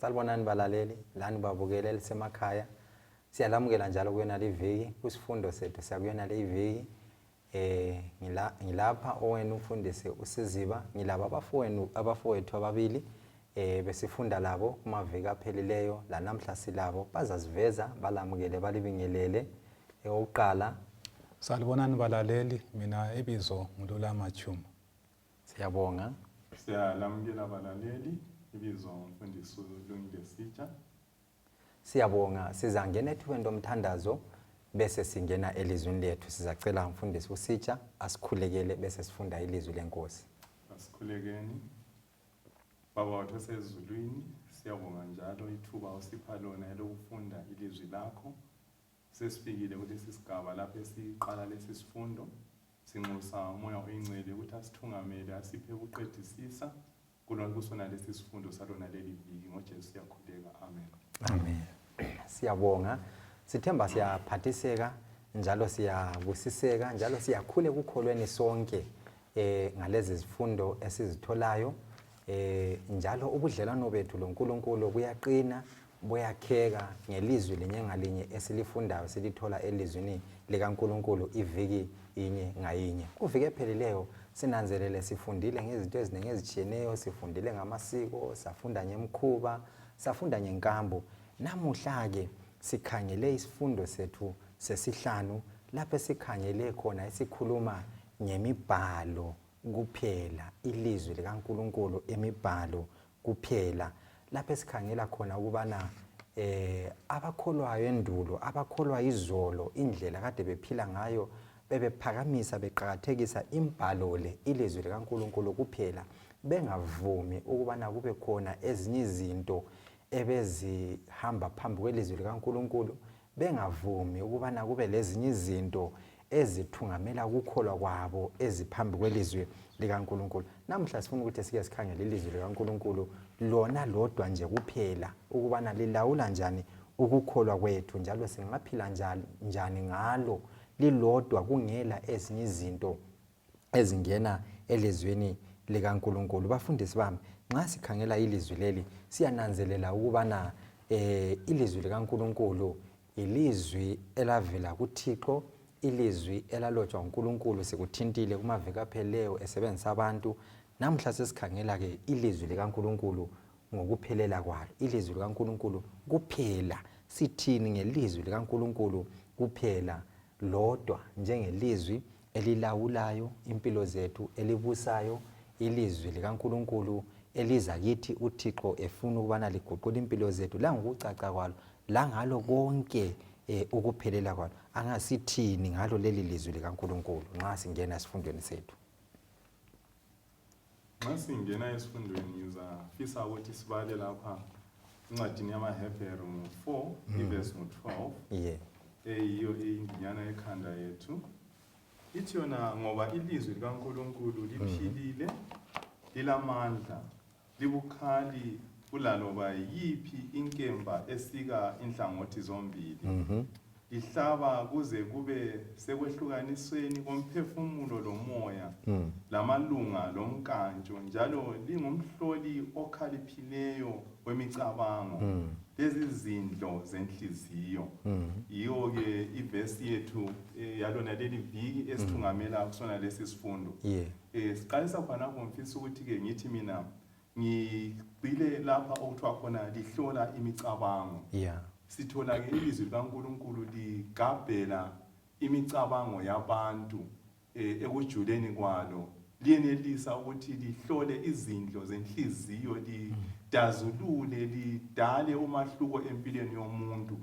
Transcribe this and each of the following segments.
Salibonani balaleli, lani babukele lisemakhaya. Siyalamukela njalo kuyona le viki, kusifundo sethu siyakuyona le viki. Ngilapha owenu umfundisi uSiziba, ngilaba abafowethu ababili besifunda labo kumaviki aphelileyo, la namhla silabo bazasiveza balamukele balibingelele. Oqala Salibonani balaleli, mina ibizo ngilulama Tshuma. Siyabonga. Siyalamukela balaleli, ibizo umfundisi Lungile Sitsha. Siyabonga, sizangena ethubeni lomthandazo bese singena elizwini lethu. Sizacela umfundisi uSitsha asikhulekele bese sifunda ilizwi lenkosi. Asikhulekeni. Baba wethu osezulwini, siyabonga njalo ithuba osipha lona lokufunda ilizwi lakho. Sesifikile kulesi sigaba lapho esiqala lesi sifundo. Sinxusa umoya oyingcwele ukuthi asithungamele asiphe ukuqedisisa kusona lesi sifundo salona leli viki. ngoJesu siyakhuleka, amen. Amen. Siyabonga, sithemba siyaphathiseka njalo siyabusiseka njalo siyakhule kukholweni sonke ngalezi zifundo esizitholayo, njalo ubudlelwano bethu loNkulunkulu buyaqina buyakheka ngelizwi linye ngalinye esilifundayo silithola elizwini likaNkulunkulu iviki inye ngayinye. Kuviki ephelileyo sinanzelele sifundile ngezinto eziningi ezitshiyeneyo, sifundile ngamasiko, safunda ngemkhuba, safunda ngenkambo. Namuhla ke sikhangele isifundo sethu sesihlanu lapho sikhangele khona esikhuluma ngemibhalo kuphela, ilizwi likaNkulunkulu emibhalo kuphela. Lapho sikhangela khona ukubana abakholwayo endulo, abakholwa izolo, indlela kade bephila ngayo, bebephakamisa beqhakathekisa imbhalo le, ilizwi likaNkulunkulu kuphela, bengavumi ukubana kube khona ezinye izinto ebezihamba phambi kwelizwi likaNkulunkulu, bengavumi ukubana kube lezinye izinto ezithungamela ukukholwa kwabo eziphambi kwelizwi likaNkulunkulu. Namhla sifuna ukuthi sike sikhangele ilizwi likaNkulunkulu lona lodwa nje kuphela, ukubana lilawula njani ukukholwa kwethu njalo singaphila njani ngalo lilodwa kungela ezinye izinto ezingena elizwini likaNkulunkulu. Bafundisi bami, nxa sikhangela ilizwi leli siyananzelela ukubana ilizwi likaNkulunkulu ilizwi elavela kuThixo, ilizwi elalotshwa uNkulunkulu sikuthintile kumaviki aphelileyo esebenzisa abantu. Namhla sesikhangela ke ilizwi likaNkulunkulu ngokuphelela kwalo, ilizwi likaNkulunkulu kuphela. Sithini ngelizwi likaNkulunkulu kuphela lodwa njengelizwi elilawulayo impilo zethu, elibusayo, ilizwi likaNkulunkulu eliza kithi uThixo efuna ukubana liguqule impilo zethu la ngokucaca kwalo, la ngalo konke ukuphelela kwalo. Angasithini ngalo leli lizwi likaNkulunkulu nxa singena esifundweni sethu? Nxa singena esifundweni ngizafisa ukuthi sibale lapha incwadini yamaHebheru 4 ivesi 12. Eyiyo INDINYANA yekhanda yethu. Ithi yona, ngoba ilizwi likaNkulunkulu liphilile, lilamandla, libukhali kulaloba yiphi inkemba esika inhlangothi zombili. Lihlaba kuze kube sekwehlukanisweni komphefumulo lomoya, lamalunga lomnkantsho, njalo lingumhloli okhaliphileyo wemicabango, lezi zindlo zenhliziyo. Yiyo ke ivesi yethu yalona leli viki esithungamela kusona lesi sifundo. Siqalisa khonapho ngifisa ukuthi ke ngithi mina ngigcile lapha okuthiwa khona lihlola imicabango. Sithola ke ilizwi likaNkulunkulu ligabhela imicabango yabantu ekujuleni kwalo, liyenelisa ukuthi lihlole izindlo zenhliziyo, lidazulule, lidale umahluko empilweni yomuntu,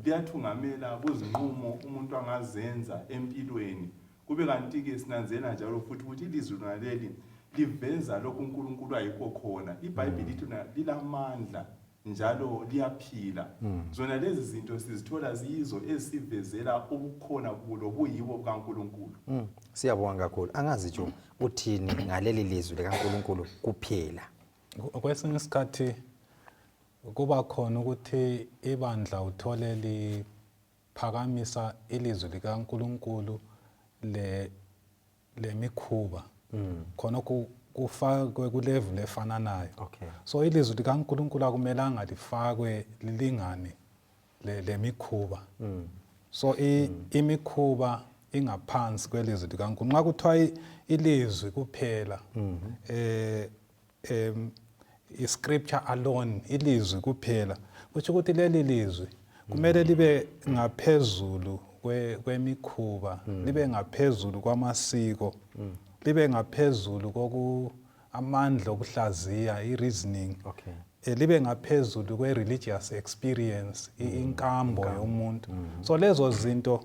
liyathungamela kuzinqumo umuntu angazenza empilweni. Kube kanti ke sinanzela njalo futhi ukuthi ilizwi naleli liveza lokhu uNkulunkulu ayikho khona. iBhayibheli lithi lilamandla njalo liyaphila. Zona lezi zinto sizithola ziyizo esivezela ukukhona kulo kuyibo kaNkulunkulu. Siyabonga kakhulu. Angazi nje uthini ngaleli lizwi likaNkulunkulu kuphela? Kwesinye isikhathi kuba khona ukuthi ibandla uthole liphakamisa ilizwi likaNkulunkulu lemikhuba. Khona kufakwe ku level efananayo. Okay. So ilizwi likaNkulunkulu akumelanga lifakwe lilingane lemikhuba. So imikhuba ingaphansi kwelizwi likaNkulunkulu. Nxa kuthiwa ilizwi kuphela iScripture alone, ilizwi kuphela, kusho ukuthi leli lizwi kumele libe ngaphezulu kwemikhuba, libe ngaphezulu kwamasiko, libe ngaphezulu amandla okuhlaziya, i-reasoning, libe ngaphezulu kwe-religious experience, inkambo yomuntu. So lezo zinto,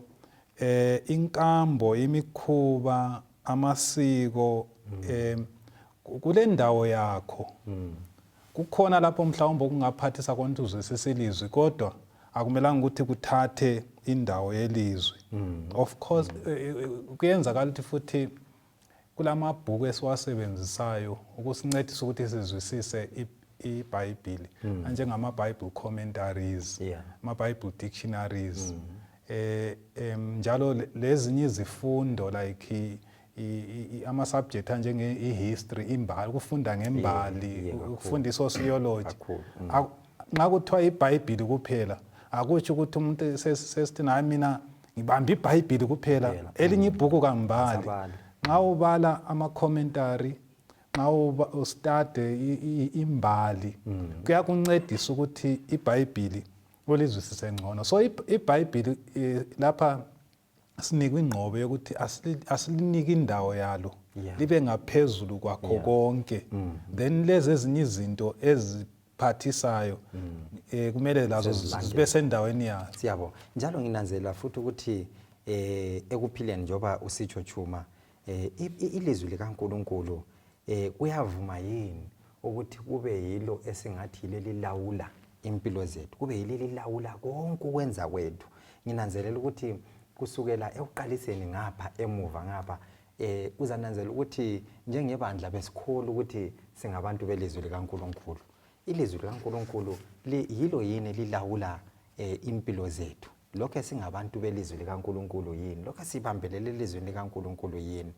inkambo, imikhuba, amasiko, kule ndawo yakho, kukhona lapho mhlawumbe kungaphathisa konke uzwisisa ilizwi, kodwa akumelanga ukuthi kuthathe indawo yelizwi. Of course, kuyenzakala ukuthi futhi kulamabhuku esiwasebenzisayo ukusincedisa ukuthi sizwisise iBhayibheli, njengama-Bible commentaries, ama-Bible dictionaries, njalo lezinye izifundo like ama-subject njenge-history, imbali, ukufunda ngembali, ukufunda i-sociology. Nxa kuthiwa iBhayibheli kuphela, akusho ukuthi umuntu sesithi naye mina ngibamba iBhayibheli kuphela, elinye ibhuku kambali. Nxa ubala ama-commentary, nxa ustudy imbali, kuyakuncedisa ukuthi iBhayibheli ulizwisise ngcono. So iBhayibheli lapha sinikwa ingqobo yokuthi asilinike indawo yalo, libe ngaphezulu kwakho konke. Then lezi ezinye izinto eziphathisayo kumele lazo zibe sendaweni yazo. Siyabo. Njalo nginanzela futhi ukuthi ekuphileni njoba usitsho Tshuma, ilizwi likaNkulunkulu kuyavuma yini ukuthi kube yilo esingathi leli lawula impilo zethu, kube yileli lawula konke ukwenza kwethu. Nginanzelela ukuthi kusukela ekuqaliseni ngapha emuva ngapha uzananzela ukuthi njengebandla besikhulu ukuthi singabantu belizwi likaNkulunkulu. Ilizwi likaNkulunkulu yilo yini lilawula impilo zethu? Lokho singabantu belizwi likaNkulunkulu yini? Lokho sibambelele ilizwi likaNkulunkulu yini?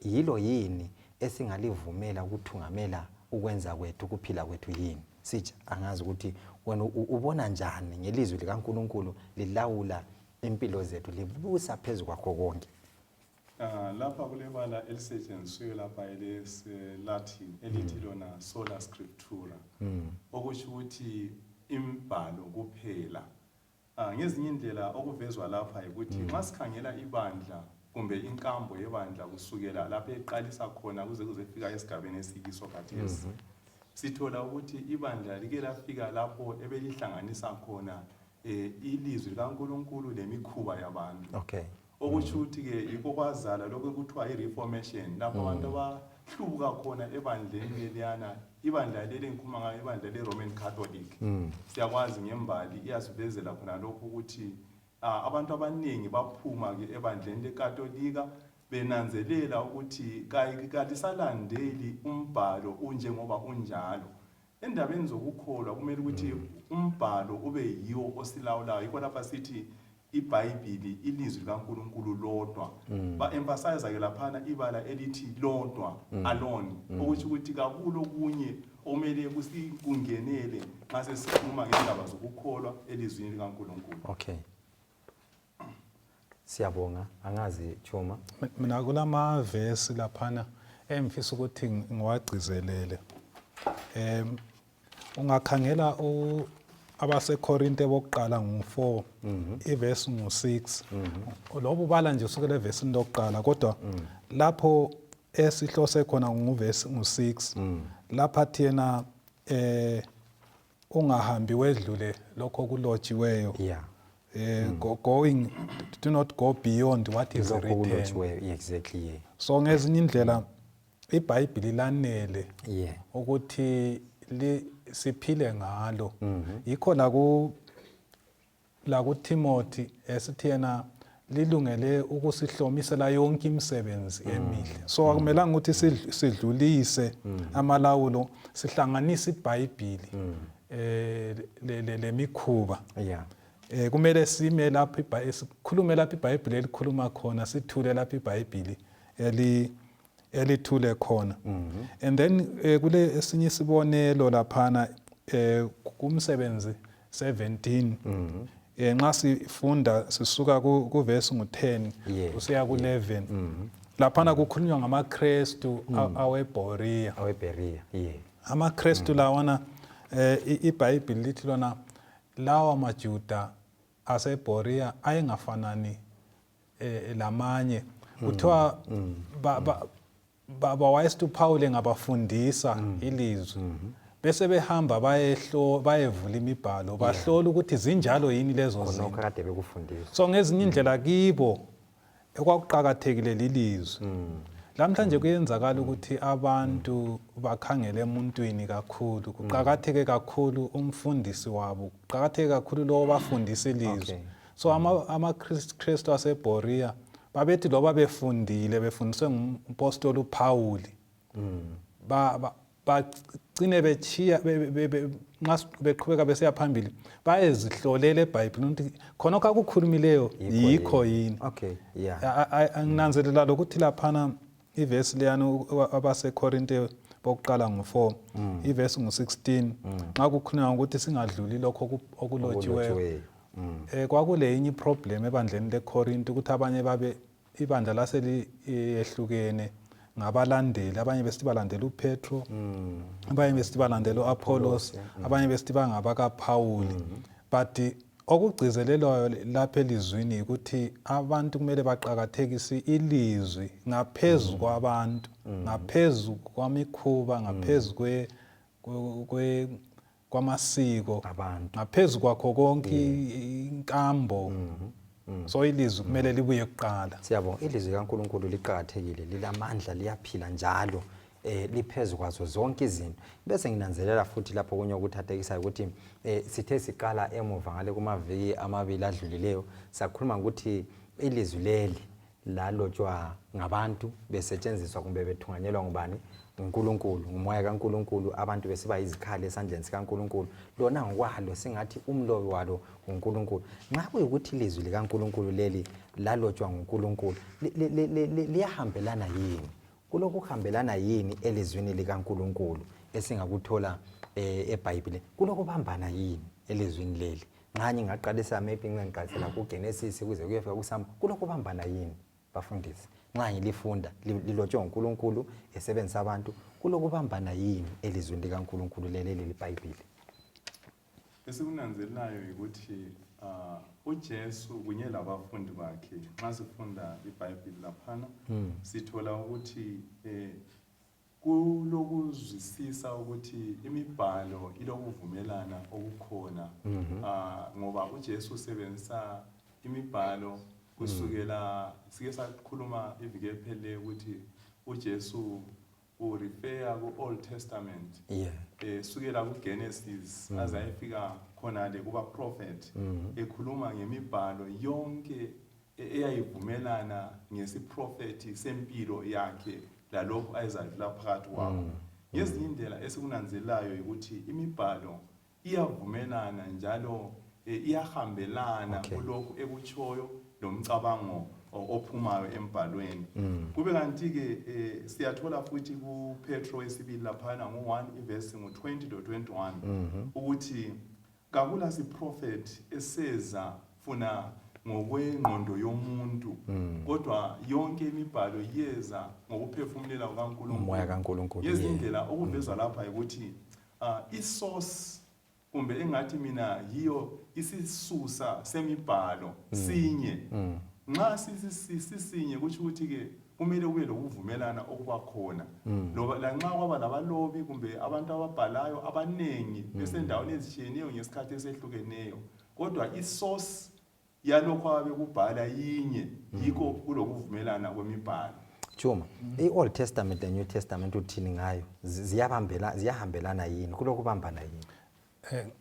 Yilo yini esingalivumela ukuthungamela ukwenza kwethu, ukuphila kwethu yini? Sitsha, angazi ukuthi wena ubona njani ngelizwi likaNkulunkulu lilawula impilo zethu, libusa phezu kwakho konke? Lapha kulebala elisetshenziswe lapha elesi-Latin elithi lona Sola Scriptura, okusho ukuthi imibhalo kuphela. Ngezinye indlela okuvezwa lapha ukuthi nxa sikhangela ibandla kumbe inkambo yebandla kusukela lapha eqalisa khona kuze kuzefika esigabeni esikiso khathesi, sithola ukuthi ibandla like lafika lapho ebelihlanganisa khona ilizwi likaNkulunkulu lemikhuba yabantu. Okusho ukuthi-ke yikho kwazala lokho kuthiwa i-reformation, lapho abantu abahlubuka khona ebandleni leliyana. Ibandla leli ngikhuluma ngayo ibandla le-Roman Catholic. Siyakwazi ngembali iyasivezela khona lokho ukuthi abantu abaningi baphuma-ke ebandleni leKatolika benanzelela ukuthi kalisalandeli umbhalo unjengoba unjalo. Endabeni zokukholwa kumele ukuthi umbhalo ube yiwo osilawulayo. Yikho lapha sithi iBhayibheli ilizwi likaNkulunkulu lodwa. Ba-emphasize-ke laphana ibala elithi lodwa, alone, okusho ukuthi kakulo kunye okumele kungenele nxa sesikhuluma ngendaba zokukholwa elizwini likaNkulunkulu. Okay. Siyabonga. Angazi Tshuma. Mina kulama verse laphana emfisa ukuthi ngiwagcizelele. Ungakhangela abaseKorinte bokuqala ngo4, iverse ngo6. Lobo bala nje usukela evesini lokuqala, kodwa lapho esihlose khona nguverse ngo6. Lapha thina ungahambi wedlule lokho kulotshiweyo. Going, do not go beyond what is written. Exactly. So ngezinye indlela iBhayibheli lanele ukuthi siphile ngalo. Yikho la kuTimoti esithi yena lilungele ukusihlomisela yonke imisebenzi emihle. So akumelanga ukuthi sidlulise amalawulo, sihlanganise iBhayibheli lemikhuba. Kumele sime lapho sikhulume lapho iBhayibheli elikhuluma khona, sithule lapho iBhayibheli elithule khona. And then kule esinye isibonelo laphana kumsebenzi 17 nxa sifunda sisuka kuverse ngu10 usiya ku11 laphana kukhulunywa ngamaKristu aweBeria. AmaKristu lawana iBhayibheli lithi lona lawa maJuda aseBeria ayengafanani lamanye kuthiwa bawayestu Paul ngabafundisa ilizwi bese behamba bayevula imibhalo bahlola ukuthi zinjalo yini lezo zinto. So ngezinye indlela kibo ekwakuqhakathekile lilizwi. Lamhlanje kuyenzakala ukuthi abantu bakhangele emuntwini kakhulu, kuqhakatheke kakhulu umfundisi wabo, kuqhakatheke kakhulu lo bafundisa ilizwi. So amaKristu aseBeria babethi loba befundiswe ngumpostoli uPaul bagcine bechiya nxa beqhubeka besiya phambili bayezihlolela eBhayibhelini ukuthi khona akukhulumileyo yikho yini. Anginanzelela lokuthi laphana iverse leyana abaseKorinte bokuqala ngo4 iverse ngu16 nxa kukhulunywa ukuthi singadluli lokho okulotshiweyo. Kwakule enye problem ebandleni leKorinte ukuthi abanye babe ibandla laseliyehlukene ngabalandeli, abanye besithi balandela uPetro, abanye besithi balandela uApollos, abanye besithi bangabakaPaul. But okugcizelelwayo lapha elizwini ukuthi abantu kumele baqhakathekise ilizwi ngaphezulu kwabantu, ngaphezulu kwamikhuba, ngaphezulu kwamasiko, ngaphezulu kwakho konke inkambo. So ilizwi kumele libuye kuqala. Siyabonga, ilizwi kaNkulunkulu liqhakathekile, lilamandla, liyaphila njalo, liphezulu kwazo zonke izinto. Bese nginanzelela futhi lapho kunye ukuthathekisayo ukuthi sithe siqala emuva ngale kumaviki amabili adlulileyo sakhuluma ukuthi ilizwi leli lalotshwa ngabantu besetshenziswa kumbe bethunganyelwa ngubani? uNkulunkulu, ngumoya kaNkulunkulu, abantu besiba izikhali esandleni sikaNkulunkulu. Lona ngokwalo singathi umlobi walo uNkulunkulu. Nxa kuyikuthi ilizwi likaNkulunkulu leli lalotshwa nguNkulunkulu, liyahambelana yini? Kulokhu kuhambelana yini elizwini likaNkulunkulu esingakuthola eBhayibhelini? Kulokhu bambana yini elizwini leli? Ngani ngaqalisa maybe ngiqalisela kuGenesis kuze kuyefika kuSambulo. Kulokhu bambana yini bafundisi? Nxa ngilifunda lilotshwe uNkulunkulu esebenzisa abantu, kulokubambana yini elizwini likaNkulunkulu leli leBhayibheli? Esikunanzelelayo ukuthi uJesu kunye labafundi bakhe nxa sifunda iBhayibheli laphana sithola ukuthi kulokuzwisisa ukuthi imibhalo ilokuvumelana okukhona ngoba uJesu usebenzisa imibhalo kusukela sike sakhuluma iviki ephele ukuthi uJesu urefer ku-Old Testament sukela kuGenesis aze ayefika khona le kuba prophet ekhuluma ngemibhalo yonke eyayivumelana ngesiprofethi sempilo yakhe lalokho ayezadlula phakathi kwabo. Ngezinye indlela esikunanzelelayo ukuthi imibhalo iyavumelana njalo iyahambelana kulokhu ekutshoyo lomcabango ophumayo embhalweni. Kube kanti ke siyathola futhi kuPetro esibili laphana ngo1 iverse ngo20 to 21 ukuthi kakula siprofeti eseza funa ngokwengqondo yomuntu kodwa yonke imibhalo yeza ngokuphefumulela kukaNkulunkulu, umoya kaNkulunkulu. Yezindlela okuvezwa lapha ukuthi isource kumbe engathi mina yiyo isisusa semibhalo sinye. Nxa sisinye kuthi ukuthi ke kumele kube lokuvumelana okuba khona. Loba lanxa kwaba labalobi kumbe abantu ababhalayo abanengi besendaweni ezitshiyeneyo ngesikhathi esehlukeneyo, kodwa isource yalokho abekubhala yinye, yikho kulokuvumelana kwemibhalo. Tshuma, i-Old Testament and New Testament uthini ngayo? Ziyahambelana yini? Kulokubambana yini?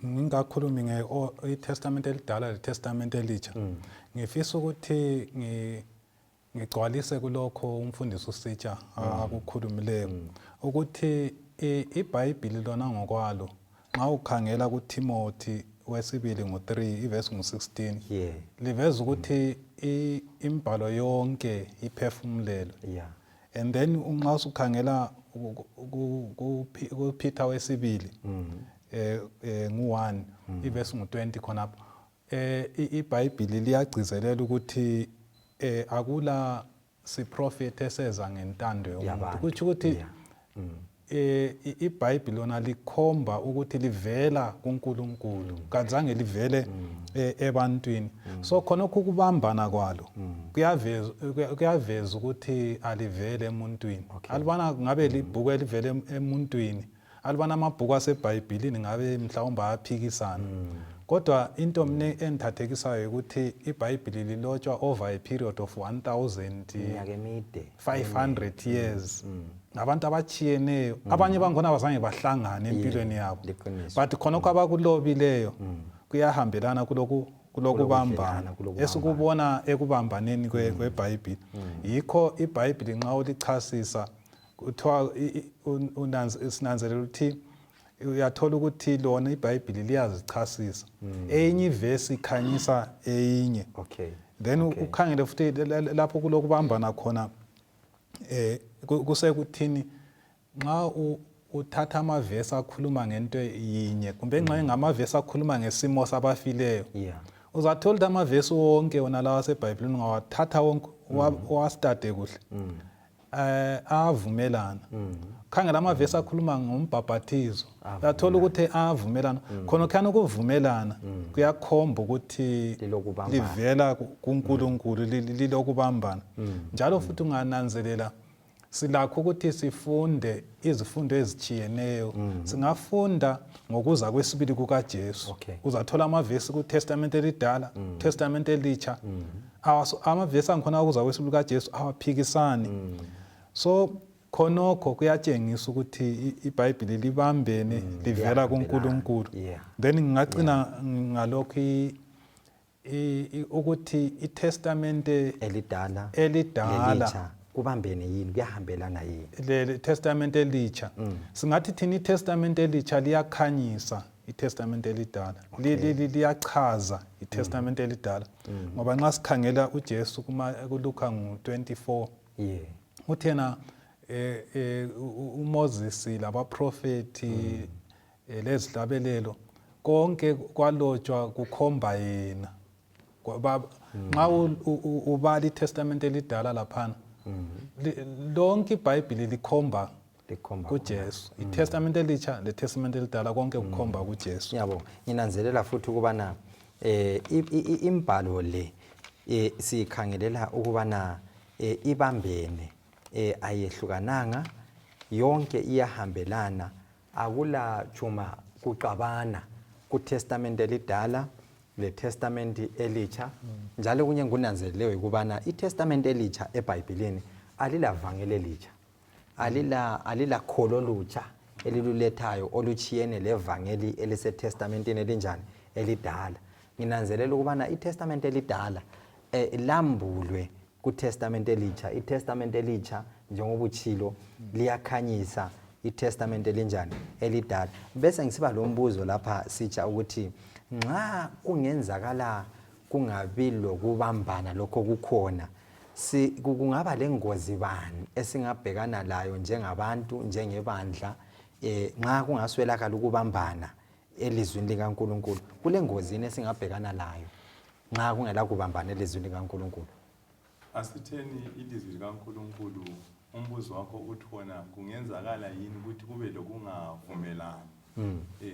Ngingakhulumi ngeTestament elidala leTestament elitsha. Ngifisa ukuthi ngigcwalise kulokho umfundisi uSitsha akukhulumileyo ukuthi iBhayibheli lona ngokwalo nxa ukhangela kuTimoti wesibili ngo3 iverse ngo16 liveza ukuthi imibhalo yonke iphefumulelo and then unxa usukhangela kuPeter wesibili ngu1 iverse ngu20 khonapho iBhayibheli liyagcizelela ukuthi akula siprofeti eseza ngentando yomuntu kuthi ukuthi iBhayibheli lona likhomba ukuthi livela kuNkulunkulu kazange livele ebantwini so khonokho ukubambana kwalo kuyaveza ukuthi alivele emuntwini alibana ngabe libhuku elivele emuntwini alibana amabhuku aseBhayibhelini ngabe mhlawumbe ayaphikisana kodwa into mne endithathekisayo ukuthi iBhayibheli lilotshwa over a period of 1500 years abantu abachiyeneyo abanye bangona bazange bahlangane empilweni yabo but khonokho abakulobileyo kuyahambelana kulokubambana esikubona ekubambaneni kweBhayibheli yikho iBhayibheli nxa ulichasisa kuthiwa sinanzelela ukuthi uyathola ukuthi lona iBhayibheli liyazichasisa enye ivesi ikhanyisa enye then ukhangele futhi lapho kulokubambana khona kusekuthini nxa uthatha amavesi akhuluma ngento yinye kumbe nxa ngamavesi akhuluma ngesimo sabafileyo uzathola ukuthi amavesi wonke wona lawa aseBhayibhelini ungawathatha wonke owastade kuhle ayavumelana khangela amavesi akhuluma ngombhabhathizo uyathola ukuthi ayavumelana khona khana ukuvumelana kuyakhomba ukuthi livela kuNkulunkulu lilokubambana njalo futhi ungananzelela silakho ukuthi sifunde izifundo ezichiyeneyo singafunda ngokuza kwesibili kukaJesu uzathola amavesi kuTestament elidala Testament elitsha amavesi angikhona ukuza kwesibili kukaJesu awaphikisani so khonokho kuyatshengisa ukuthi iBhayibheli libambene livela kuNkulunkulu then ngingacina ngalokho ukuthi iTestament elidala kubambene yini kuyahambelana yini le Testament elitsha singathi thina iTestament elitsha liyakhanyisa iTestament elidala liyachaza iTestament elidala ngoba nxa sikhangela uJesu kuLuka ngu24 uthena uMoses labaprofeti lezidlabelelo konke kwalotshwa kukhomba yena nxa ubala iTestament elidala laphana lonke iBhayibheli likhomba kuJesu iTestament elitsha leTestament elidala konke kukhomba kuJesu yabo nginanzelela futhi ukubana imibhalo le sikhangelela ukubana ibambene ayehlukananga yonke iyahambelana akula Tshuma kuqabana kuTestament elidala leTestament elitsha njalo kunye ngunanzeleleyo ukubana iTestament elitsha eBhayibhelini alilavangeli elitsha alila kholo olutsha elilulethayo oluchiyene levangeli eliseTestamentini elinjani elidala nginanzelela ukubana iTestament elidala lambulwe kuTestament elitsha iTestament elitsha njengoba uchilo liyakhanyisa iTestament elinjani elidala bese ngisiba lo mbuzo lapha Sitsha ukuthi nxa kungenzakala kungabi lokubambana lokho kukhona kungaba lengozi bani esingabhekana layo njengabantu njengebandla nxa kungaswelakala ukubambana elizwini likaNkulunkulu kule ngozi esingabhekana layo nxa kungela kubambana elizwini likaNkulunkulu asitheni ilizwi likaNkulunkulu umbuzo wakho uthi wona kungenzakala yini ukuthi kube lokungavumelani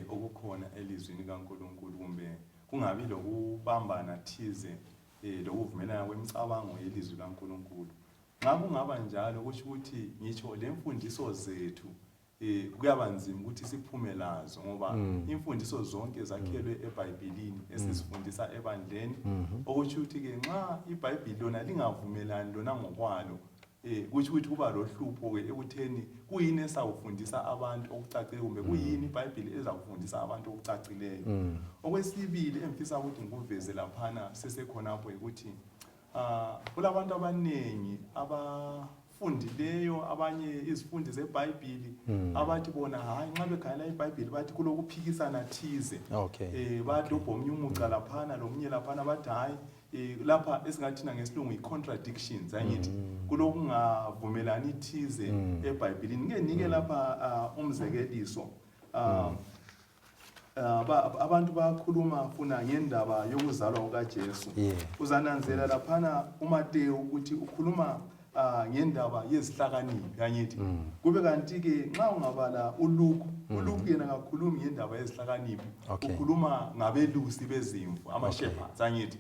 okukhona elizwini likaNkulunkulu kumbe kungabi lokubambana thize lokuvumelana kwemicabango yelizwi likaNkulunkulu nxa kungaba njalo kusho ukuthi ngitsho lemfundiso zethu kuyaba nzima ukuthi siphume lazo ngoba imfundiso zonke zakhelwe eBhayibhelini esizifundisa ebandleni okusho ukuthi ke nxa iBhayibheli lona lingavumelani lona ngokwalo kusho ukuthi kuba lohlupho ke ekutheni kuyini esawufundisa abantu okucacile kumbe kuyini iBhayibheli ezakufundisa abantu okucacileyo okwesibili emfisa ukuthi ngikuveze laphana sesekhonapho ukuthi kulabantu abanengi abafundileyo abanye izifundi zeBhayibheli abathi bona hayi nxa bekhangela iBhayibheli bathi kulokuphikisana thize badobha omunye umuca laphana lomunye laphana bathi hayi lapha esingathina ngesilungu i-contradictions angithi kulokungavumelani ithize eBhayibhelini. Ngeke nike lapha umzekeliso. Abantu bakhuluma funa ngendaba yokuzalwa kukaJesu. Uzananzela laphana uMatewu ukuthi ukhuluma ngendaba yezihlakaniphi angithi. Kube kanti ke nxa ungabala uLuka yena akakhulumi ngendaba yezihlakaniphi, ukhuluma ngabelusi bezimvu, ama-shepherds angithi.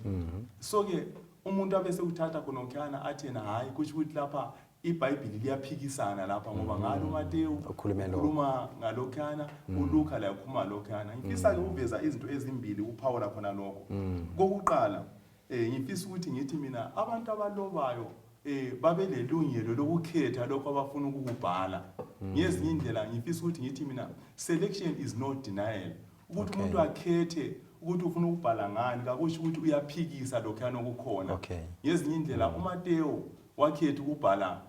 So ke umuntu abese uthatha khonokhana athi yena hayi kusho ukuthi lapha iBhayibheli liyaphikisana lapha ngoba ngalo uMatewu ukhuluma ngalokhana, uLuka la ukhuluma ngalokhana. Ngifisa ke uveza izinto ezimbili uPaul khona lokho. Kokuqala ngifisa ukuthi ngithi mina abantu abalobayo babe lelungelo lokukhetha lokho abafuna ukubhala. Ngezinye indlela ngifisa ukuthi ngithi mina selection is not denial. Ukuthi umuntu akhethe ukuthi ufuna ukubhala ngani akusho ukuthi uyaphikisa lokhana okukhona. Ngezinye indlela uMatewu wakhetha ukubhala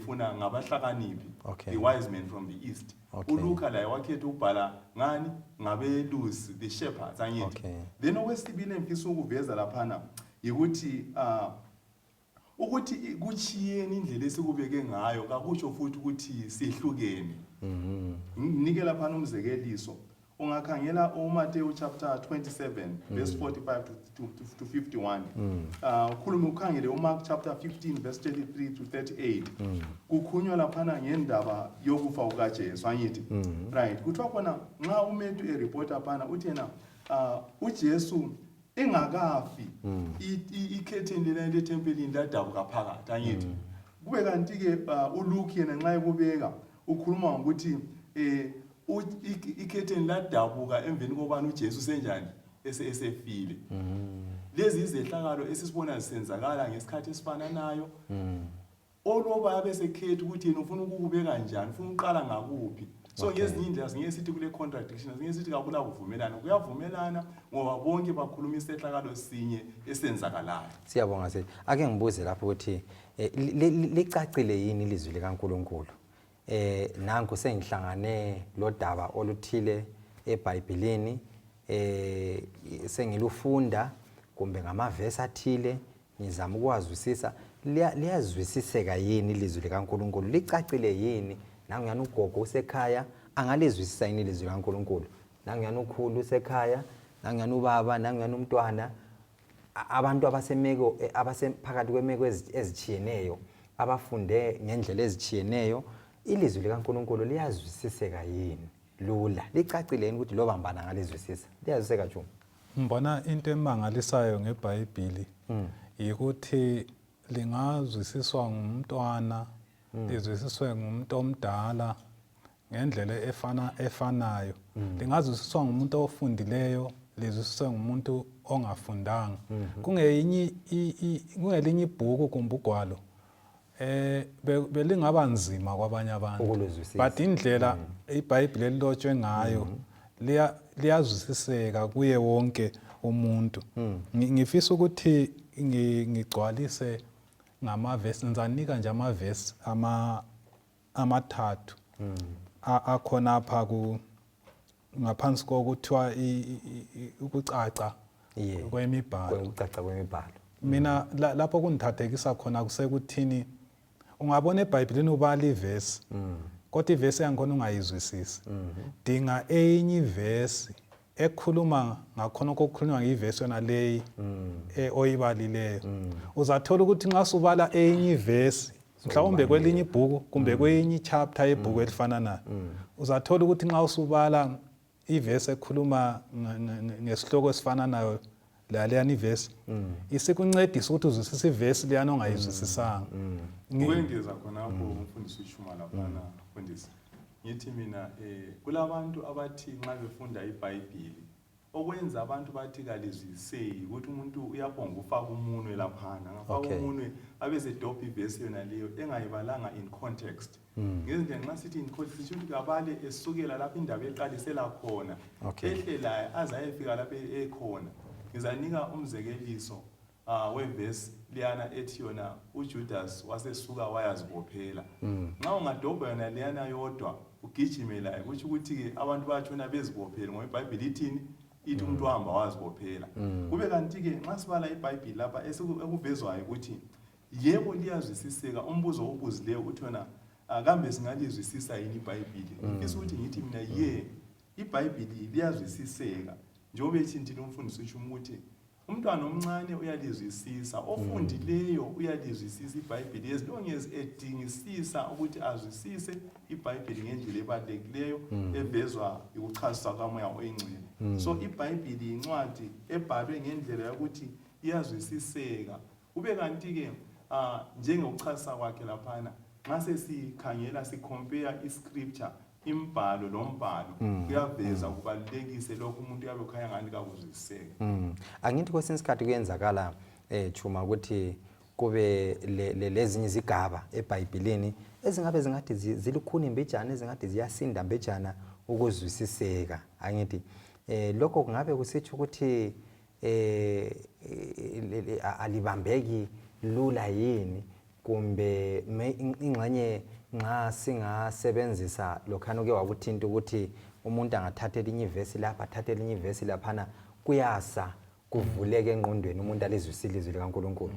funa ngabahlakaniphi, the wise men from the east. uLuka la wakhetha ukubhala ngani ngabelusi, the shepherds angithi. Then okwesibili engifisa ukuveza laphana ukuthi ukuthi kuchiyeni indlela esikubeke ngayo kakusho futhi ukuthi sihlukene. Nginike lapha umzekeliso. Ungakhangela uMatewu chapter 27 verse 45 to 51. Khuluma ukhangele uMark chapter 15 verse 33 to 38. Kukhunywa laphana ngendaba yokufa kukaJesu angithi. Right. Kuthiwa khona nxa uMatthew ereport aphana uthi yena uJesu engakafi ikhetheni lena lethempelini ladabuka phakathi angithi. Kube kanti ke uLuka yena nxa ekubeka ukhuluma ukuthi ikhetheni ladabuka emveni kobani uJesu senjani esefile. Lezi izehlakalo esisibona zisenzakala ngesikhathi esifananayo. Oloba abesekhetha ukuthi yena ufuna ukubeka kanjani, ufuna uqala ngakuphi. So ngezinye indlela ngiyesithi kule contradiction, ngiyesithi akula kuvumelana. Kuyavumelana ngoba bonke bakhuluma isehlakalo sinye esenzakalayo. Siyabonga sithi ake ngibuze lapho ukuthi licacile yini ilizwi likaNkulunkulu. Nanku sengihlangane lodaba oluthile eBhayibhelini sengilufunda kumbe ngamavesi athile ngizama ukwazwisisa liyazwisiseka yini ilizwi likaNkulunkulu, licacile yini. Nangiyana ugogo usekhaya angalizwisisa yini ilizwi likaNkulunkulu, nangiyana ukhulu usekhaya, nangiyana ubaba, nangiyana umntwana, abantu abasemeko abasephakathi kwemeko ezitshiyeneyo abafunde ngendlela ezitshiyeneyo. Ilizwi likaNkulunkulu liyazwisiseka yini lula, licacile yini ukuthi lobambana ngalizwisisa, liyazwisiseka Tshuma? Mbona into emangalisayo ngeBhayibheli ukuthi lingazwisiswa ngumntwana, lizwisiswe ngumuntu omdala ngendlela efanayo. Lingazwisiswa ngumuntu ofundileyo, lizwisiswe ngumuntu ongafundanga. Kungelinye ibhuku kumbe ugwalo belingaba nzima kwabanye abantu, but indlela iBhayibheli elilotshwe ngayo liyazwisiseka kuye wonke umuntu. Ngifisa ukuthi ngigcwalise ngamavesi, ngizanika nje amavesi amathathu akhona apha ngaphansi kokuthiwa ukucaca kwemibhalo. Ukucaca kwemibhalo. Mina lapho kundithathekisa khona kusekuthini ungabona eBhayibhelini ubala ivesi kodwa ivesi yangikhona ungayizwisisi. Dinga enye ivesi ekhuluma ngakhona kokukhulunywa ngivesi yona leyi oyibalileyo. Uzathola ukuthi nxa subala enye ivesi mhlawumbe kwelinye ibhuku kumbe kwenye chapter yebhuku elifananayo, uzathola ukuthi nxa usubala ivesi ekhuluma ngesihloko esifananayo laleyana ivesi isikuncedisa ukuthi uzwisise ivesi leyana ongayizwisisanga. Ukwengeza khonapho umfundisi uTshuma laphana mfundisi, ngithi mina kulabantu abathi nxa befunda iBhayibheli okwenza abantu bathi kalizwisiseki ukuthi umuntu uyabonga ufaka umunwe laphana, ngafaka umunwe abese dope ivesi yona leyo engayibalanga in context. Ngezinto nxa sithi in context sithi kabale esukela lapho indaba eqalisela khona ehle la azayefika lapho ekhona. Ngizanika umzekeliso wevesi liyana ethi yona uJudas wasesuka wayazibophela. Nxa ungadobha yona liyana yodwa ugijimela ukuthi ke abantu batshona bezibophele ngoba iBhayibheli ithini ithi umuntu wahamba wazibophela kube kanti ke nxa sibala iBhayibheli lapha ekuvezwayo ukuthi yebo liyazwisiseka umbuzo obuzileyo uthi wena kambe singalizwisisa yini iBhayibheli ngifisa ukuthi ngithi mina iBhayibheli liyazwisiseka njengoba ethintile umfundisi uTshuma ukuthi umntwana omncane uyalizwisisa ofundileyo uyalizwisisa iBhayibheli as long as edingisisa ukuthi azwisise iBhayibheli ngendlela ebalulekileyo evezwa ukuchaziswa kaMoya Oyingcwele so iBhayibheli incwadi ebhalwe ngendlela yokuthi iyazwisiseka ube kanti ke njengokuchazisa kwakhe laphana nxa sesikhangela sicompare iScripture imbhalo lombhalo kuyaveza kubalulekise lokho umuntu yabe ukhaya ngani kakuzwisiseka angithi kwesinye isikhathi kuyenzakala Tshuma ukuthi kube lezinye izigaba eBhayibhelini ezingabe zingathi zilukhuni imbijana ezingathi ziyasinda imbijana ukuzwisiseka angithi lokho kungabe kusitsho ukuthi alibambeki lula yini kumbe ingxenye nxa singasebenzisa lokhana ke wakuthinta ukuthi umuntu angathatha elinye ivesi lapha athathe elinye ivesi laphana kuyasa kuvuleke engqondweni umuntu alizwisile izwi likaNkulunkulu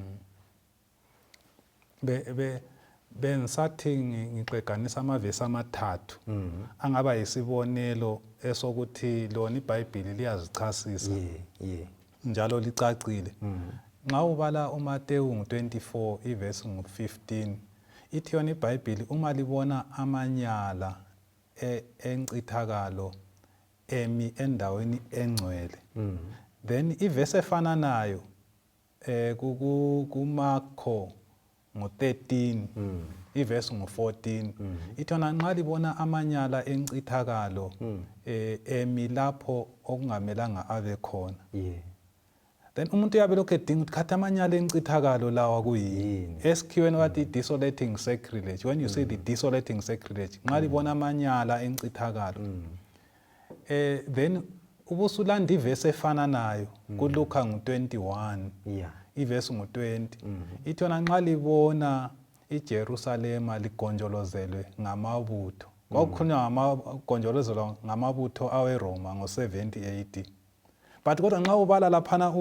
bengisathi ngiqeganisa amavesi amathathu angaba yisibonelo esokuthi lona iBhayibheli liyazichasisa njalo licacile nxa ubala uMatewu 24 ivesi 15 ithi yona iBhayibheli uma libona amanyala encithakalo emi endaweni engcwele then ivesi efana nayo kuMako 13 ivesi 14 ithi yona nxa libona amanyala encithakalo emi lapho okungamelanga abe khona then umuntu uyabe lokho edinga ukuthi khathi amanyala encithakalo lawa kuyini esikhiweni wathi desolating sacrilege when you say the desolating sacrilege nxa libona amanyala encithakalo then ubusulanda ivesi efana nayo kuLuka 21 ivesi 20 ithi yona nxa libona iJerusalema ligonjolozelwe ngamabutho kwakukhulunywa ngamagonjolozelwa ngamabutho aweRoma ngo70 AD but kodwa nxa ubala laphana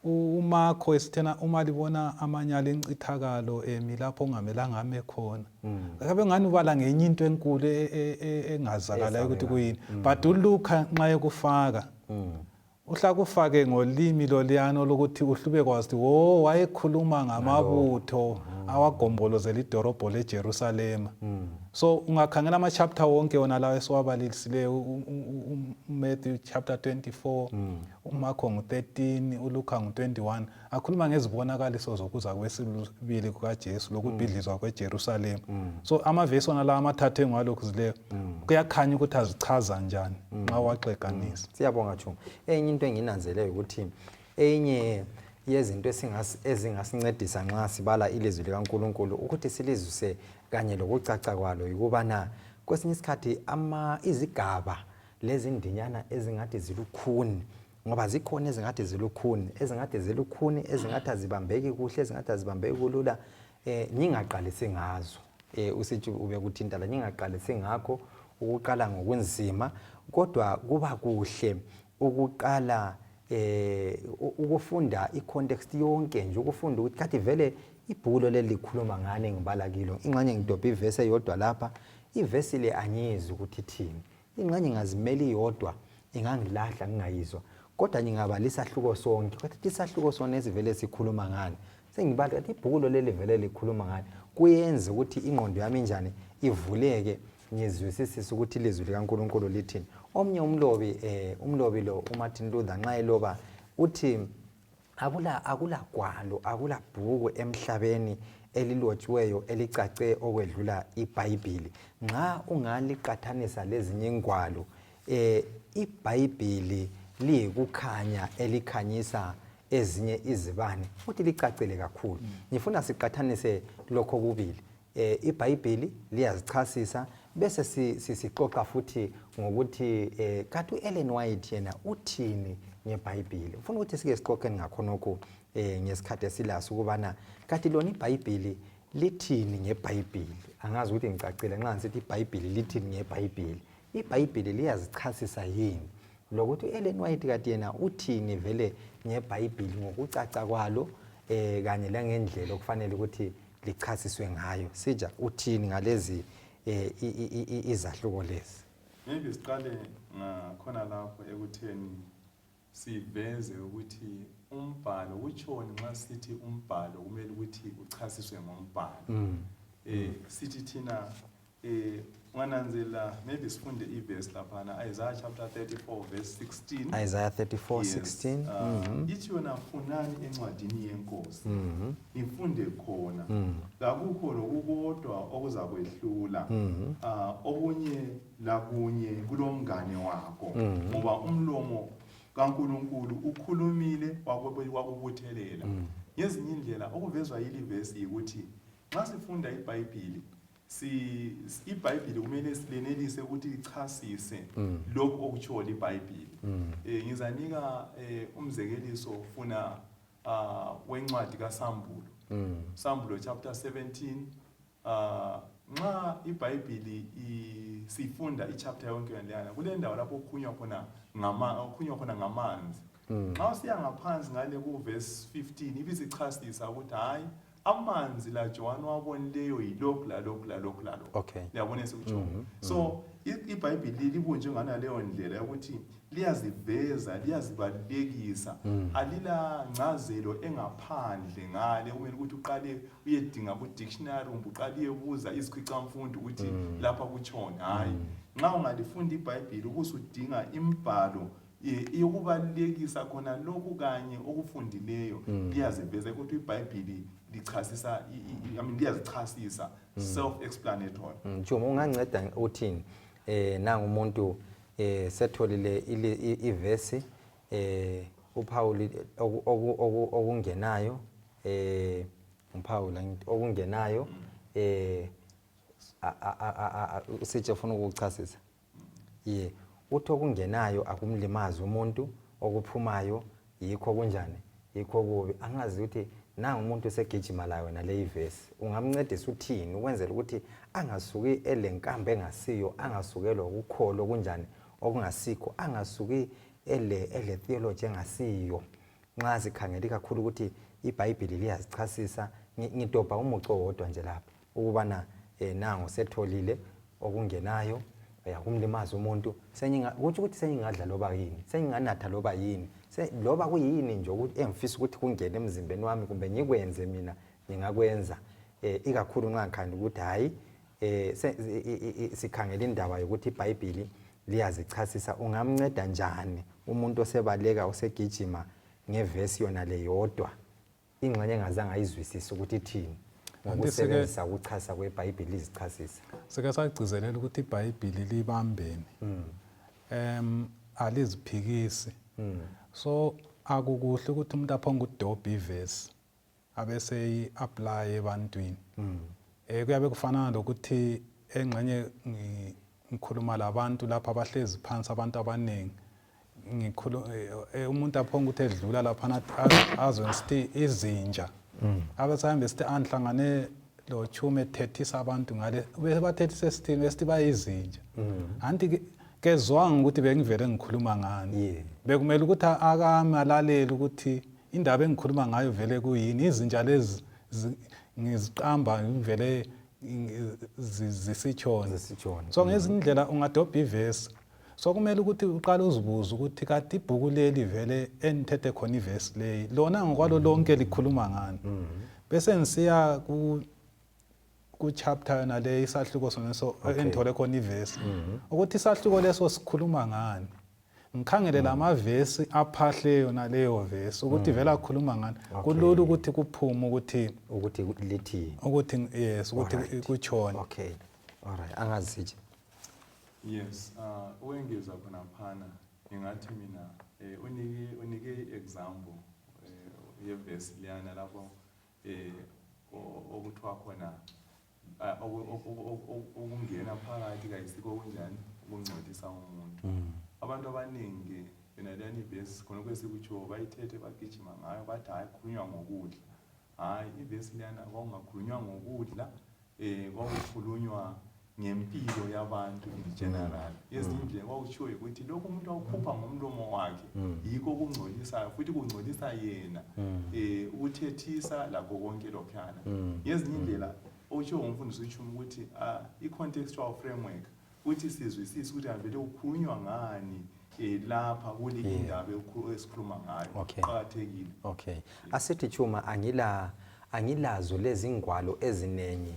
uMako esithena uma libona amanyala encithakalo emi lapho ongamelanga ame khona akabe ngani ubala ngenye into enkulu engazakala ukuthi kuyini but uLuka nxa ekufaka uhlakufake ngolimi loliyano lokuthi uhlube kwazi wo wayekhuluma ngamabutho awagombolozela idorobho leJerusalema so ungakhangela ama chapter wonke wona lawo esiwabalisileyo uMatthew chapter 24 uMarko 13 uLuka 21 akhuluma ngezibonakaliso zokuza kwesibili kukaJesu lokubhidlizwa kweJerusalema so amavesi wona lawo amathathu engalokhu zileyo kuyakhanya ukuthi azichaza njani nxa waxeganisa siyabonga Tshuma enye into enginanzeleyo ukuthi enye yezinto ezingasincedisa nxa sibala ilizwi likaNkulunkulu ukuthi silizwise kanye lokucaca kwalo yikubana kwesinye isikhathi izigaba lezindinyana ezingathi zilukhuni ngoba zikhona ezingathi zilukhuni ezingathi azibambeki kuhle ezingathi azibambeki kulula ngingaqalisi ngazo usithi ube kuthinta la ngingaqalisi ngakho ukuqala ngokunzima kodwa kuba kuhle ukuqala ukufunda icontext yonke nje ukufunda ukuthi kathi vele ibhulo lelikhuluma ngane ngibala kilo ingxenye ngidobha ivesi eyodwa lapha ivesi le angizwi ukuthi ithini ingxenye ngazimeli iyodwa ingangilahla ngingayizwa kodwa ngingabalisa hluko sonke ukuthi isahluko sona esivele sikhuluma ngane sengibala ukuthi ibhulo leli vele likhuluma ngane kuyenza ukuthi ingqondo yami njani ivuleke ngizwisisisa ukuthi ilizwi likaNkulunkulu lithini omnye umlobi lo uMartin Luther nxa eloba uthi akulagwalo akulabhuku emhlabeni elilotshiweyo elicace okwedlula iBhayibheli nxa ungaliqathanisa lezinye ingwalo iBhayibheli liyikukhanya elikhanyisa ezinye izibane futhi licacile kakhulu ngifuna siqathanise lokho kubili iBhayibheli liyazichasisa bese sixoxa futhi ngokuthi kathi uEllen White yena uthini ngeBhayibheli ufuna ukuthi sike sixoxe ngakhonoko ngesikhathi esilaso ukubana kathi lona iBhayibheli lithini ngeBhayibheli angazi ukuthi ngicacile nxa ngisithi iBhayibheli lithini ngeBhayibheli iBhayibheli liyazichasisa yini lokuthi uEllen White kade yena uthini vele ngeBhayibheli ngokucaca kwalo kanye langendlela okufanele ukuthi lichasiswe ngayo. Sitsha uthini ngalezi izahluko lezi? Maybe siqale ngakhona lapho ekutheni siveze ukuthi umbhalo utshoni nxa sithi umbhalo kumele ukuthi uchasiswe ngombhalo. Sithi thina ungananzela maybe sifunde iverse laphana Isaiah chapter 34 verse 16. Isaiah 34:16. Ithi yona funani encwadini yenkosi. Nifunde khona. Akukho lokukodwa okuza kwehlula. Okunye lakunye kulomngane wakho. Ngoba umlomo kaNkulunkulu ukhulumile wakubuthelela. Ngezinye indlela okuvezwa yili verse ukuthi nxa sifunda iBhayibheli iBhayibheli kumele silenelise ukuthi ichasise lokho okutsho iBhayibheli. Ngizanika umzekeliso funa wencwadi kaSambulo. Sambulo chapter 17. Nxa iBhayibheli sifunda ichapter yonke leyana kule ndawo lapho okukhulunywa khona ngamanzi. Nxa siya ngaphansi ngale ku verse 15 ibisichasisa ukuthi hayi amanzi la John wabonileyo yilokhu lalokhu. Okay. Liyabona esikutsho. So iBhayibheli libunje ngana leyo ndlela ukuthi liyaziveza liyazibalekisa alila ngcazelo engaphandle ngale kumele ukuthi uqale uyedinga ku dictionary uqale uyebuza isikhwicamfundo ukuthi lapha kutshona. Hayi nxa ungalifunda iBhayibheli ubusudinga imbhalo yokubalekisa khona lokhu kanye okufundileyo liyaziveza ukuthi iBhayibheli lichasisa liyazichasisa self explanatory. Tshuma unganceda uthini nanga umuntu setholile iverse uPaul okungenayo uPaul okungenayo Sitsha ufuna ukuchasisa uthi okungenayo akumlimazi umuntu okuphumayo yikho kunjani yikho kubi. Angazi ukuthi nanga umuntu segijima la wena le iverse ungamncedisa uthini ukwenzela ukuthi angasuki elenkambe engasiyo angasukelwa ukukholo kunjani okungasikho angasuki ele theology engasiyo nxa sikhangela kakhulu ukuthi iBhayibheli liyazichasisa. Ngidobha umuco wodwa nje lapha ukubana nango setholile okungenayo akumlimazi umuntu kuthi ukuthi sengingadla loba yini senginganatha loba yini loba kuyini nje ukuthi engifisa ukuthi kungene emzimbeni wami kumbe ngikwenze mina ngingakwenza ikakhulu nxa ngikhanda ukuthi hayi sikhangela indaba yokuthi iBhayibheli liyazichasisa. Ungamnceda njani umuntu osebaleka osegijima ngeverse yona le yodwa ingxenye engazange ayizwisise ukuthi ithini ngokusebenzisa ukuchasa kweBhayibheli lizichasisa? Sike sagcizelela ukuthi iBhayibheli libambene aliziphikisi. So akukuhle ukuthi umuntu aphonga udobha iverse abese yi-apply ebantwini. Kuyabe kufanana lokuthi engxenye ngikhuluma labantu lapha abahlezi phansi abantu abaningi umuntu aphonga ukuthi edlula lapha azwe ngithi izinja abasahambe sithi anhlangane lo Tshuma ethethisa abantu ngale bathethisa esithini besithi bayizinja. Anti kezwanga ukuthi bengivele ngikhuluma ngani bekumele ukuthi akami alalele ukuthi indaba engikhuluma ngayo vele kuyini izinja lezi ngiziqamba ngivele zisitshona. So ngezindlela ungadobha iverse so kumele ukuthi uqale uzibuze ukuthi kade ibhuku leli vele enithethe khona iverse leyi lona ngokwalo lonke likhuluma ngani. Bese ngisiya ku chapter yona le isahluko sona so enithole khona iverse ukuthi isahluko leso sikhuluma ngani. Ngikhangele lamaverse aphahle yona leyo verse ukuthi vela akhuluma ngani kulula ukuthi kuphume ukuthi lithi ukuthi yes ukuthi kutshona. Okay, all right, angazitshe. Yes, uwengeza khona phana ngingathi mina unike example yeverse liyana lapho okuthiwa khona okungena phakathi kayisikho kunjani ukuncedisa umuntu. Abantu abaningi yena leyani iverse khona kwesikutsho bayithethe bagijima ngayo bathi hayi khulunywa ngokudla. Hayi iverse liyana kwakungakhulunywa ngokudla kwakukhulunywa ngempilo yabantu in general. Ezinye kwakushiwo ukuthi lokho umuntu awukhupha ngomlomo wakhe yikho okungcolisa futhi kungcolisa yena uthethisa lakho konke lokhana. Ngezinye indlela okushiwo ngumfundisi uTshuma ukuthi i-contextual framework ukuthi sizwisise ukuthi avele ukhulunywa ngani lapha kule indaba esikhuluma ngayo qhakathekile. Okay. Asithi Tshuma angilazo lezi ngwalo ezinengi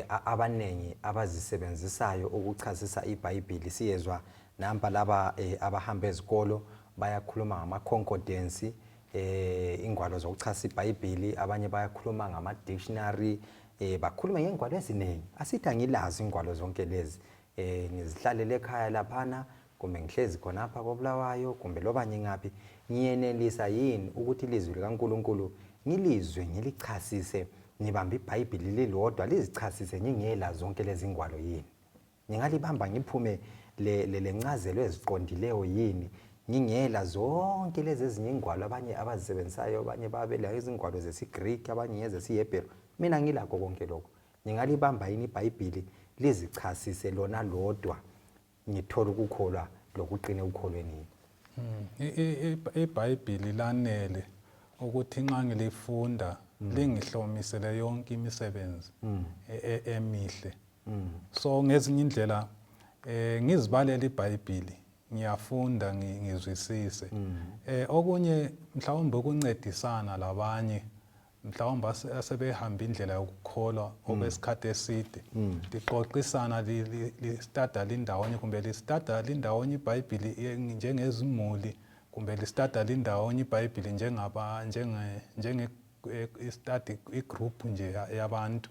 abanengi abazisebenzisayo ukuchasisa iBhayibheli. Siyezwa namba laba abahamba ezikolo bayakhuluma ngama concordance ingwalo zokuchasisa iBhayibheli, abanye bayakhuluma ngama dictionary bakhuluma ngengwalo ezinengi. Asithi angilazi ingwalo zonke lezi ngizihlalele ekhaya laphana kumbe ngihlezi khona apha koBulawayo kumbe loba ngingaphi ngiyenelisa yini ukuthi ilizwi likaNkulunkulu ngilizwe ngilichasise ngibamba iBhayibheli lilodwa lizichasise ngingela zonke lezi ngwalo yini? Ngingalibamba ngiphume lencazelo eziqondileyo yini ngingela zonke lezi ezinye ingwalo abanye abazisebenzisayo, abanye babela izingwalo zesiGreek, abanye ngezesiHebheru? Mina ngilakho konke lokho. Ngingalibamba yini iBhayibheli lizichasise lona lodwa ngithola ukukholwa lokuqina ukukholweni? iBhayibheli lanele ukuthi nxa ngilifunda lingihlomisele yonke imisebenzi emihle. So ngezinye indlela ngizibalela iBhayibheli, ngiyafunda ngizwisise. Okunye mhlawumbe ukuncedisana labanye mhlawumbe asebehamba indlela yokukholwa okwesikhathi eside, liqoqisana listada lindawonye kumbe listada lindawonye iBhayibheli njengezimuli kumbe listada lindawonye iBhayibheli njenge study igroup nje yabantu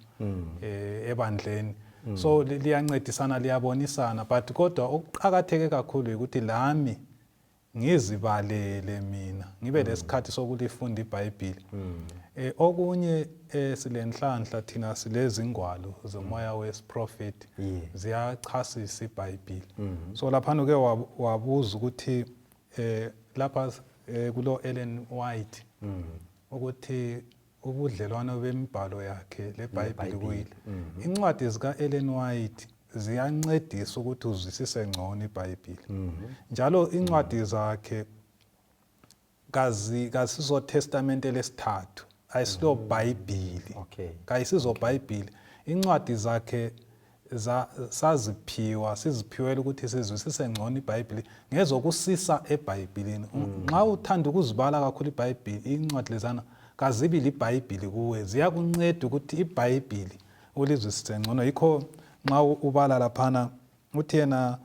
ebandleni. So liyancedisana liyabonisana, but kodwa okuqhakatheke kakhulu ukuthi lami ngizibalele mina ngibe lesikhathi sokulifunda iBhayibheli. Okunye silenhlanhla thina silezi ngwalo zomoya wesiprofeti ziyachasisa iBhayibheli. So lapha ke wabuza ukuthi lapha kulo Ellen White ukuthi ubudlelwano bemibhalo yakhe leBhayibheli kuyile. Incwadi zika Ellen White ziyancedisa ukuthi uzwisise ngcono iBhayibheli. Njalo incwadi zakhe kasizo testamente lesithathu, ayisilo Bhayibheli. Kayisizo Bhayibheli. Incwadi zakhe siziphiwele ukuthi sizwisise ngcono iBhayibheli ngezokusisa eBhayibhelini. Nxa uthanda ukuzibala kakhulu iBhayibheli, incwadi lezana kazibi liBhayibheli kuwe, ziyakunceda ukuthi iBhayibheli ulizwisise ngcono. Yikho nxa ubala laphana uthi yena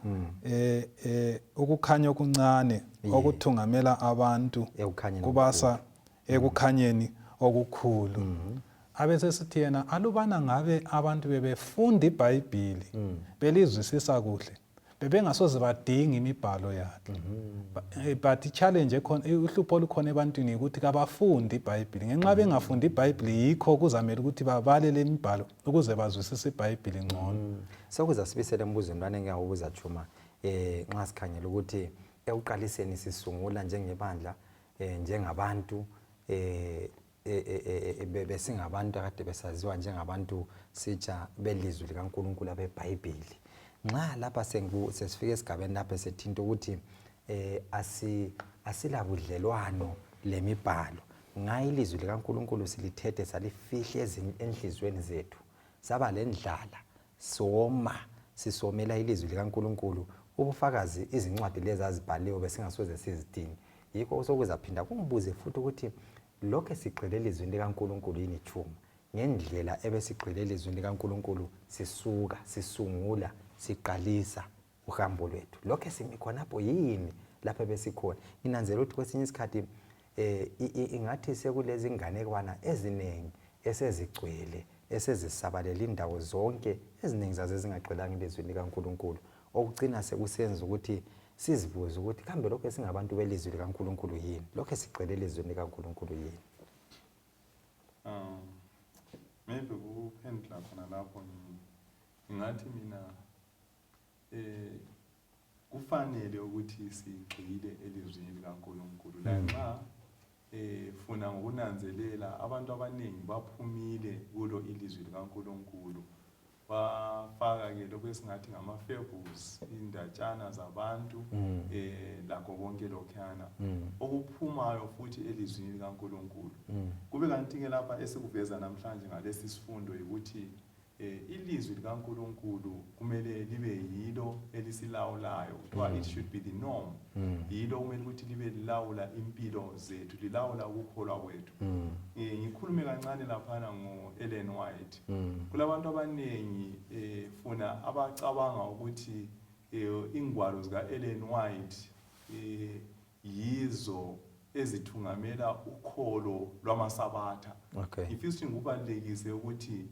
ukukhanya okuncane okuthungamela abantu kubasa ekukhanyeni okukhulu. Abesesithi yena alubana ngabe abantu bebefunda iBhayibheli belizwisisa kuhle bebengasoze badinga imibhalo yakhe. But challenge ekhona, uhlupho olukhona ebantwini ukuthi kabafundi iBhayibheli. Ngenxa bengafundi iBhayibheli yikho kuzamela ukuthi babalele imibhalo ukuze bazwisise iBhayibheli ngcono. Sokuza sibisele embuzweni lana engiyawubuza Tshuma nxa sikhangela ukuthi ekuqaliseni sisungula njengebandla njengabantu besingabantu akade besaziwa njengabantu Sitsha belizwi likaNkulunkulu abeBhayibheli. Nxa lapha sesifike esigabeni lapha sethinta ukuthi asilabudlelwano lemibhalo, ngayi ilizwi likaNkulunkulu silithethe salifihla enhlizweni zethu, saba lendlala soma sisomela ilizwi likaNkulunkulu, ubufakazi izincwadi lezi azibhaliwe besingasoze sizidinge. Yikho osokuzaphinda kungibuze futhi ukuthi lokho sigqile elizwini likaNkulunkulu yini Tshuma, ngendlela ebesigqile elizwini likaNkulunkulu sisungula siqalisa uhambo lwethu, lokho simi khonapho yini lapha besikhona? Nginanzela ukuthi kwesinye isikhathi ingathi sekulezi inganekwana ezinengi esezigcwele esezisabalela indawo zonke eziningi zazo ezingaqhelanga ilizwi likaNkulunkulu, okugcina sekusenza ukuthi sizibuze ukuthi kambe lokho singabantu belizwi likaNkulunkulu yini, lokho sigcwele elizwini likaNkulunkulu yini? Maybe ukuphendula khona lapho ngingathi mina kufanele ukuthi sigxile elizwini likaNkulunkulu. Lanxa funa ngokunanzelela abantu abaningi baphumile kulo ilizwi likaNkulunkulu wafaka ke lokho esingathi ngama-fables, indatshana zabantu lakho konke lokhuyana okuphumayo futhi elizwini likaNkulunkulu. Kube kanti-ke lapha esikuveza namhlanje ngalesi sifundo ukuthi ilizwi likaNkulunkulu kumele libe yilo elisilawulayo, kuthiwa it should be the norm. Yilo kumele ukuthi libe lilawula impilo zethu, lilawula ukukholwa kwethu. Ngikhulume kancane laphana ngo-Ellen White. Kulabantu abaningi funa abacabanga ukuthi ingwalo zika-Ellen White yizo ezithungamela ukholo lwamasabatha. Ngifisa ngikubalekise ukuthi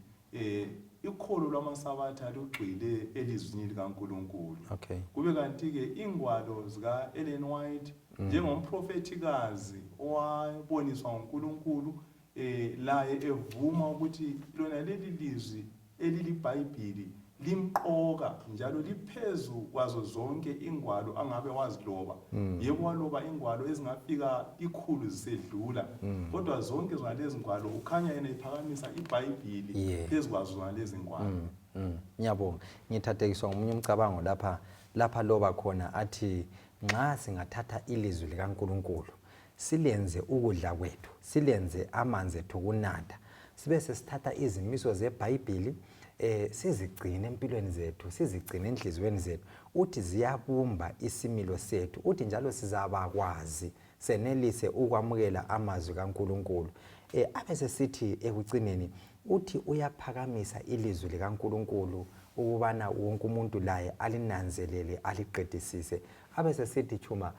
ikholo lwamasabatha lugxile elizwini likaNkulunkulu. Kube kanti-ke ingwalo zika-Ellen White njengomprofetikazi owaboniswa nguNkulunkulu laye evuma ukuthi lona leli lizwi eliliBhayibhili limqoka njalo liphezu kwazo zonke ingwalo angabe waziloba. Yebo waloba ingwalo ezingafika 100 zisedlula, kodwa zonke zalezi ngwalo ukhanya yena iphakamisa iBhayibhili phezu kwazo zalezi ngwalo. Ngiyabonga. Ngithathekiswa ngomunye umcabango lapha loba khona athi nxa singathatha ilizwi likaNkulunkulu silenze ukudla kwethu, silenze amanzi ethu kunatha, sibe sesithatha izimiso zeBhayibhili sizigcine empilweni zethu, sizigcine enhliziyweni zethu, uthi ziyabumba isimilo sethu, uthi njalo sizabakwazi senelise ukwamukela amazwi kaNkulunkulu. Abese sithi ekucineni uthi uyaphakamisa ilizwi likaNkulunkulu ukubana wonke umuntu laye alinanzelele aliqedisise. Abese sithi Tshuma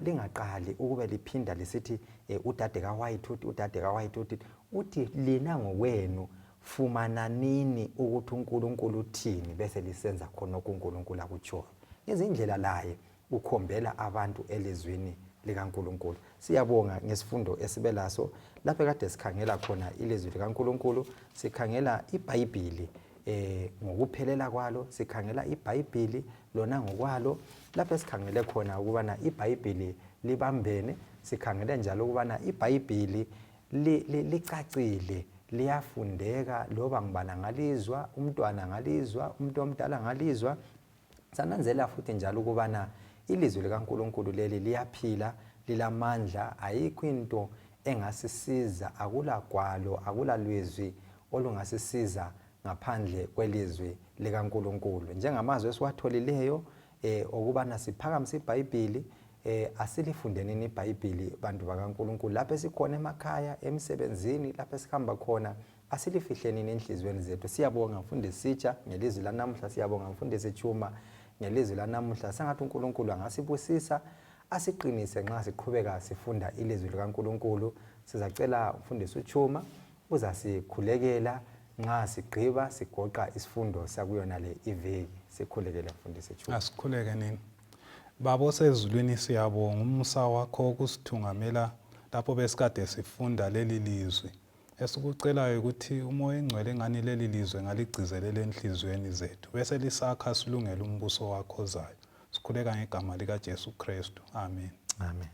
lingaqali ukube liphinda lisithi udade kaWhite uthi, udade kaWhite uthi lina ngokwenu fumana nini ukuthi uNkulunkulu uthini bese lisenza khona uNkulunkulu akutshoyo. Ngezindlela laye ukhombela abantu elizwini likaNkulunkulu. Siyabonga ngesifundo esibelaso lapho kade sikhangela khona ilizwi likaNkulunkulu, sikhangela iBhayibhili ngokuphelela kwalo, sikhangela iBhayibhili lona ngokwalo, lapho sikhangele khona ukubana iBhayibhili libambene, sikhangele njalo ukubana iBhayibhili licacile, liyafundeka, loba ngibana ngalizwa, umntwana ngalizwa, umuntu omdala ngalizwa. Sananzela futhi njalo ukubana ilizwi likaNkulunkulu leli liyaphila, lilamandla, ayikho into engasisiza, akulagwalo, akulalwizwi olungasisiza ngaphandle kwelizwi likaNkulunkulu. Njengamazwi esiwatholileyo okubana siphakamise iBhayibhili, asilifundeni iBhayibhili bantu bakaNkulunkulu lapho sikhona emakhaya, emisebenzini, lapho sihamba khona, asilifihleni enhliziyweni zethu. Siyabonga mfundisi Sitsha ngelizwi lanamuhla, siyabonga mfundisi Tshuma ngelizwi lanamuhla. Sengathi uNkulunkulu angasibusisa, asiqinise nxa siqhubeka sifunda ilizwi likaNkulunkulu. Sizacela umfundisi Tshuma uzasikhulekela nxa sigqiba sigoqa isifundo sakuyona le iveki. Sikhulekele mfundisi Tshuma. Asikhuleke nini. Baba sezulwini siyabonga umusa wakho kusithungamela lapho besikade sifunda leli lizwi. Esikucelayo ukuthi umoya engcwele ngani leli lizwe ngaligcizelele enhlizweni zethu bese lisakha silungele umbuso wakho zayo. Sikhuleka ngegama likaJesu Kristu. Amen. Amen.